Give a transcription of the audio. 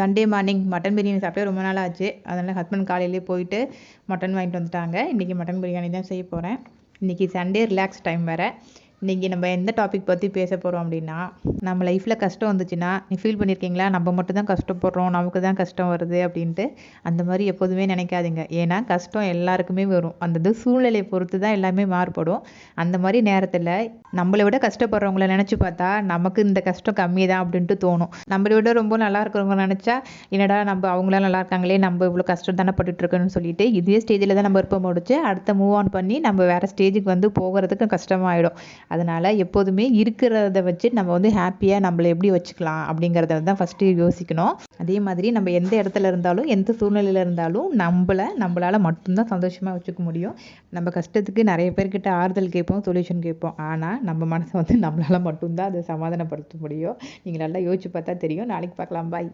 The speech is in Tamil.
சண்டே மார்னிங் மட்டன் பிரியாணி சாப்பிட்டே ரொம்ப நாள் ஆச்சு. அதனால் ஹஸ்பண்ட் காலையிலேயே போயிட்டு மட்டன் வாங்கிட்டு வந்துட்டாங்க. இன்றைக்கி மட்டன் பிரியாணி தான் செய்ய போகிறேன். இன்றைக்கி சண்டே ரிலாக்ஸ் டைம் வேறு. இன்றைக்கி நம்ம எந்த டாபிக் பற்றி பேச போகிறோம் அப்படின்னா, நம்ம லைஃப்பில் கஷ்டம் வந்துச்சுன்னா நீ ஃபீல் பண்ணியிருக்கீங்களா, நம்ம மட்டும் தான் கஷ்டப்படுறோம், நமக்கு தான் கஷ்டம் வருது அப்படின்ட்டு. அந்த மாதிரி எப்போதுமே நினைக்காதீங்க. ஏன்னா கஷ்டம் எல்லாருக்குமே வரும். அந்த சூழ்நிலையை பொறுத்து தான் எல்லாமே மாறுபடும். அந்த மாதிரி நேரத்தில் நம்மளை விட கஷ்டப்படுறவங்கள நினச்சி பார்த்தா நமக்கு இந்த கஷ்டம் கம்மி தான் அப்படின்ட்டு தோணும். நம்மளை விட ரொம்ப நல்லா இருக்கிறவங்க நினச்சா, என்னடா நம்ம அவங்களாம் நல்லா இருக்காங்களே, நம்ம இவ்வளோ கஷ்டம் தானே பட்டுட்ருக்கோன்னு சொல்லிட்டு இதே ஸ்டேஜில் தான் நம்ம விருப்பம் முடிச்சு அடுத்த மூவ் ஆன் பண்ணி நம்ம வேறு ஸ்டேஜுக்கு வந்து போகிறதுக்கு கஷ்டமாயிடும். அதனால் எப்போதுமே இருக்கிறத வச்சு நம்ம வந்து ஹாப்பியாக நம்மளை எப்படி வச்சுக்கலாம் அப்படிங்கிறத தான் ஃபஸ்ட்டு யோசிக்கணும். அதே மாதிரி நம்ம எந்த இடத்துல இருந்தாலும் எந்த சூழ்நிலையில் இருந்தாலும் நம்மளால் மட்டும்தான் சந்தோஷமாக வச்சுக்க முடியும். நம்ம கஷ்டத்துக்கு நிறைய பேர்கிட்ட ஆறுதல் கேட்போம், சொல்யூஷன் கேட்போம். ஆனால் நம்ம மனசை வந்து நம்மளால் மட்டும்தான் அதை சமாதானப்படுத்த முடியும். நீங்கள் நல்லா யோசிச்சு பார்த்தா தெரியும். நாளைக்கு பார்க்கலாம். பாய்.